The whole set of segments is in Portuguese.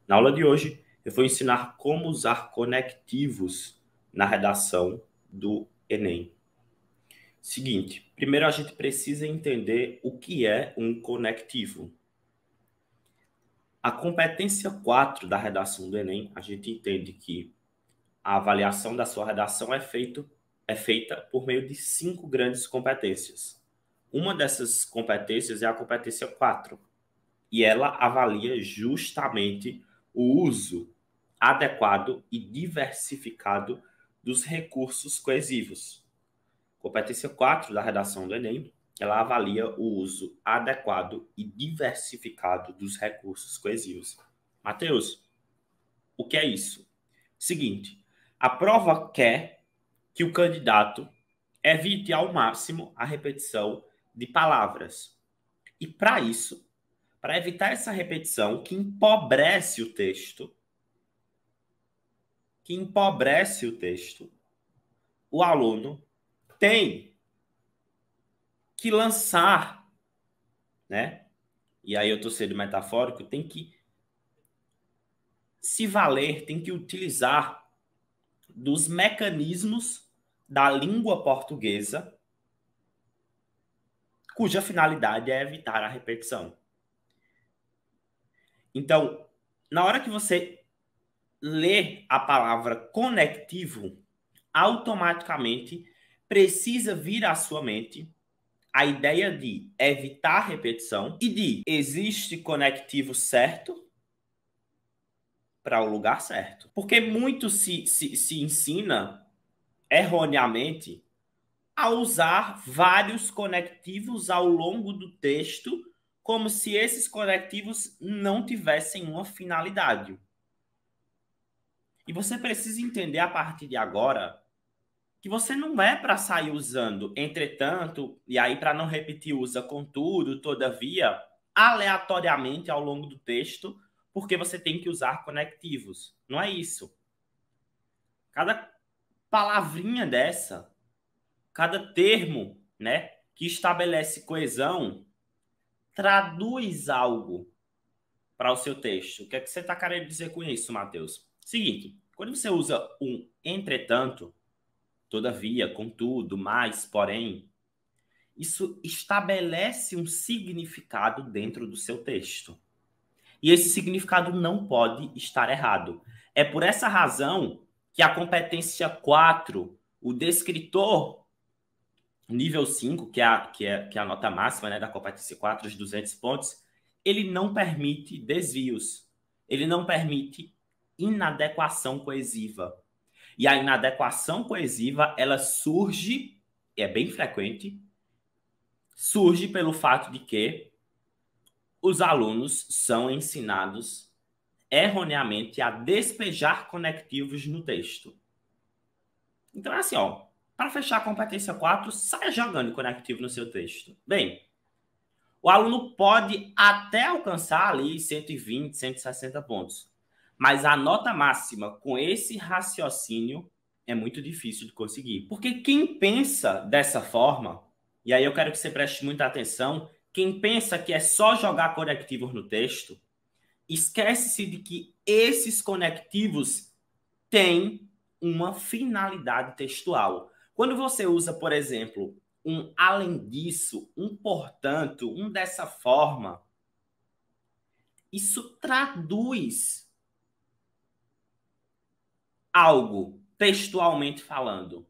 Na aula de hoje, eu vou ensinar como usar conectivos na redação do Enem. Seguinte, primeiro a gente precisa entender o que é um conectivo. A competência 4 da redação do Enem, a gente entende que a avaliação da sua redação é feita por meio de 5 grandes competências. Uma dessas competências é a competência 4, e ela avalia justamente o uso adequado e diversificado dos recursos coesivos. Competência 4 da redação do Enem, ela avalia o uso adequado e diversificado dos recursos coesivos. Matheus, o que é isso? Seguinte, a prova quer que o candidato evite ao máximo a repetição de palavras. E para isso, para evitar essa repetição que empobrece o texto, o aluno tem que lançar, né? E aí eu estou sendo metafórico, tem que se valer, tem que utilizar dos mecanismos da língua portuguesa, cuja finalidade é evitar a repetição. Então, na hora que você lê a palavra conectivo, automaticamente precisa vir à sua mente a ideia de evitar repetição e de existe conectivo certo para o lugar certo. Porque muito se ensina erroneamente a usar vários conectivos ao longo do texto, como se esses conectivos não tivessem uma finalidade. E você precisa entender a partir de agora que você não é para sair usando entretanto, e aí para não repetir, usa contudo, todavia, aleatoriamente ao longo do texto, porque você tem que usar conectivos. Não é isso. Cada palavrinha dessa, cada termo, né, que estabelece coesão, traduz algo para o seu texto. O que é que você está querendo dizer com isso, Matheus? Seguinte, quando você usa um entretanto, todavia, contudo, mais, porém, isso estabelece um significado dentro do seu texto. E esse significado não pode estar errado. É por essa razão que a competência 4, o descritor nível 5, que é a nota máxima, né, da competência 4, os 200 pontos, ele não permite desvios. Ele não permite inadequação coesiva. E a inadequação coesiva, ela surge, é bem frequente, surge pelo fato de que os alunos são ensinados erroneamente a despejar conectivos no texto. Então é assim, ó, para fechar a competência 4, saia jogando conectivo no seu texto. Bem, o aluno pode até alcançar ali 120, 160 pontos, mas a nota máxima com esse raciocínio é muito difícil de conseguir. Porque quem pensa dessa forma, e aí eu quero que você preste muita atenção, quem pensa que é só jogar conectivos no texto, esquece-se de que esses conectivos têm uma finalidade textual. Quando você usa, por exemplo, um além disso, um portanto, um dessa forma, isso traduz algo textualmente falando.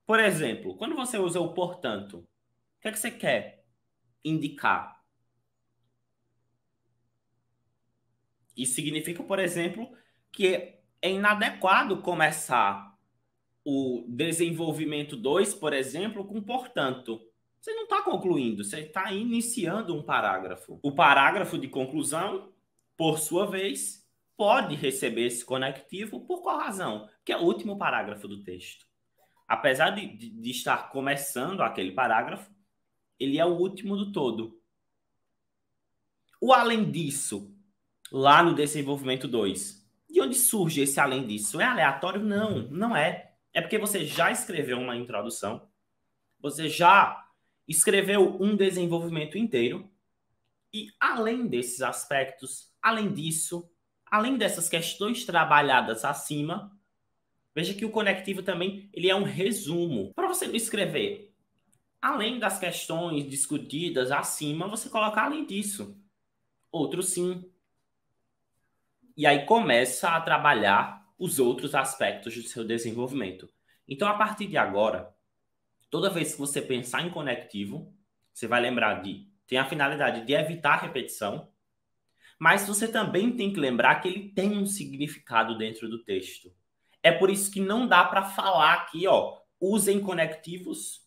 Por exemplo, quando você usa o portanto, o que é que você quer indicar? Isso significa, por exemplo, que é inadequado começar o desenvolvimento 2, por exemplo, com portanto. Você não está concluindo, você está iniciando um parágrafo. O parágrafo de conclusão, por sua vez, pode receber esse conectivo por qual razão? Que é o último parágrafo do texto. Apesar de estar começando aquele parágrafo, ele é o último do todo. O além disso, lá no desenvolvimento 2, de onde surge esse além disso? É aleatório? Não, não é. É porque você já escreveu uma introdução, você já escreveu um desenvolvimento inteiro, e além desses aspectos, além disso, Além dessas questões trabalhadas acima, veja que o conectivo também ele é um resumo. Para você não escrever, além das questões discutidas acima, você coloca além disso. Outro sim. E aí começa a trabalhar os outros aspectos do seu desenvolvimento. Então, a partir de agora, toda vez que você pensar em conectivo, você vai lembrar de tem a finalidade de evitar a repetição, mas você também tem que lembrar que ele tem um significado dentro do texto. É por isso que não dá para falar aqui, ó, usem conectivos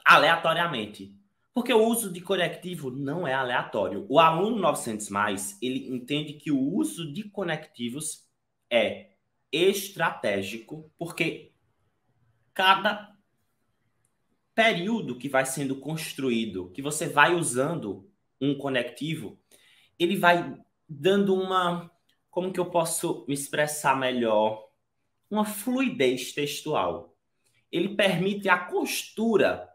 aleatoriamente. Porque o uso de conectivo não é aleatório. O aluno 900+, ele entende que o uso de conectivos é estratégico, porque cada período que vai sendo construído, que você vai usando um conectivo, ele vai dando uma, como que eu posso me expressar melhor? Uma fluidez textual. Ele permite a costura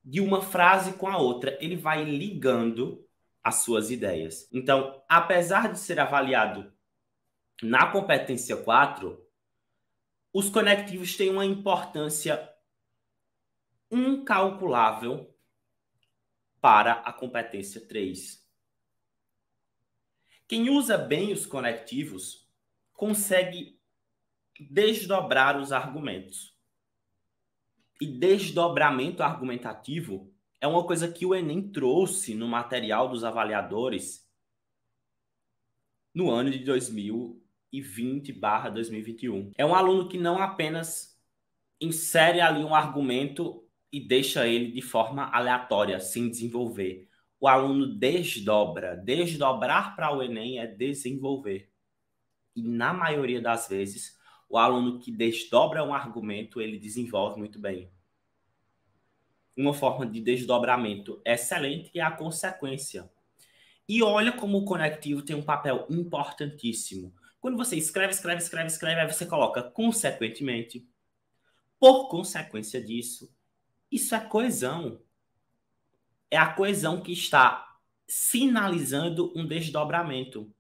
de uma frase com a outra. Ele vai ligando as suas ideias. Então, apesar de ser avaliado na competência 4, os conectivos têm uma importância incalculável para a competência 3. Quem usa bem os conectivos consegue desdobrar os argumentos. E desdobramento argumentativo é uma coisa que o Enem trouxe no material dos avaliadores no ano de 2020/2021. É um aluno que não apenas insere ali um argumento e deixa ele de forma aleatória, sem desenvolver. O aluno desdobra. Desdobrar para o Enem é desenvolver. E na maioria das vezes, o aluno que desdobra um argumento, ele desenvolve muito bem. Uma forma de desdobramento excelente é a consequência. E olha como o conectivo tem um papel importantíssimo. Quando você escreve, aí você coloca consequentemente. Por consequência disso, isso é coesão. É a coesão que está sinalizando um desdobramento.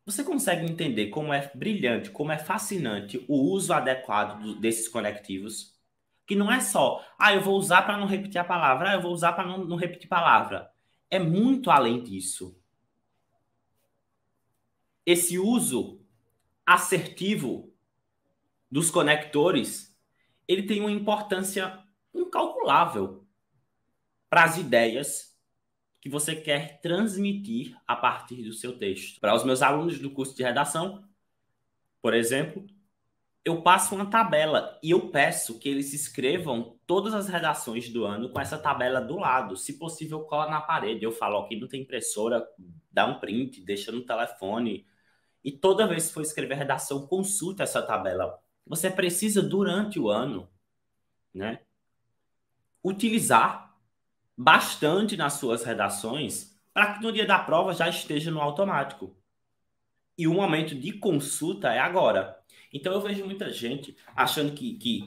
Você consegue entender como é brilhante, como é fascinante o uso adequado desses conectivos? Que não é só, eu vou usar para não repetir a palavra, eu vou usar para não repetir palavra. É muito além disso. Esse uso assertivo dos conectores, ele tem uma importância incalculável para as ideias que você quer transmitir a partir do seu texto. Para os meus alunos do curso de redação, por exemplo, eu passo uma tabela e eu peço que eles escrevam todas as redações do ano com essa tabela do lado. Se possível, cola na parede. Eu falo, aqui não tem impressora, dá um print, deixa no telefone. E toda vez que for escrever redação, consulta essa tabela. Você precisa, durante o ano, né, utilizar bastante nas suas redações para que no dia da prova já esteja no automático. E o momento de consulta é agora. Então eu vejo muita gente achando que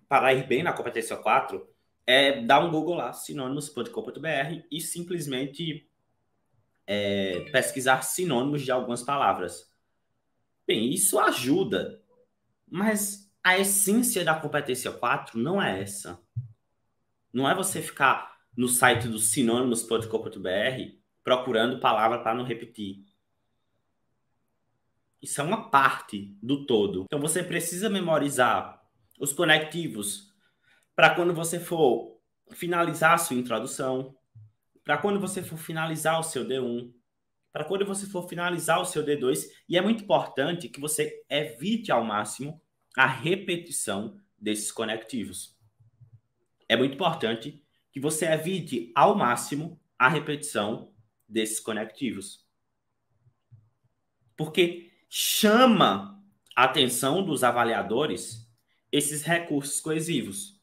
para ir bem na competência 4 é dar um Google lá, sinônimos.com.br, e simplesmente pesquisar sinônimos de algumas palavras. Bem, isso ajuda, mas a essência da competência 4 não é essa. Não é você ficar no site do sinônimos.com.br procurando palavra para não repetir. Isso é uma parte do todo. Então você precisa memorizar os conectivos para quando você for finalizar a sua introdução, para quando você for finalizar o seu D1, para quando você for finalizar o seu D2. E é muito importante que você evite ao máximo a repetição desses conectivos. É muito importante que você evite ao máximo a repetição desses conectivos. Porque chama a atenção dos avaliadores esses recursos coesivos.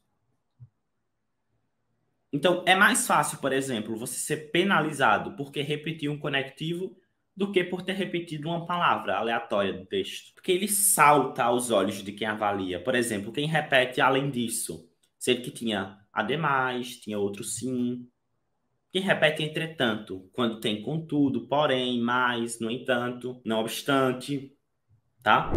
Então, é mais fácil, por exemplo, você ser penalizado porque repetiu um conectivo do que por ter repetido uma palavra aleatória do texto. Porque ele salta aos olhos de quem avalia. Por exemplo, quem repete além disso, sendo que tinha ademais, tinha outro sim. Quem repete entretanto, quando tem contudo, porém, mais, no entanto, não obstante, tá?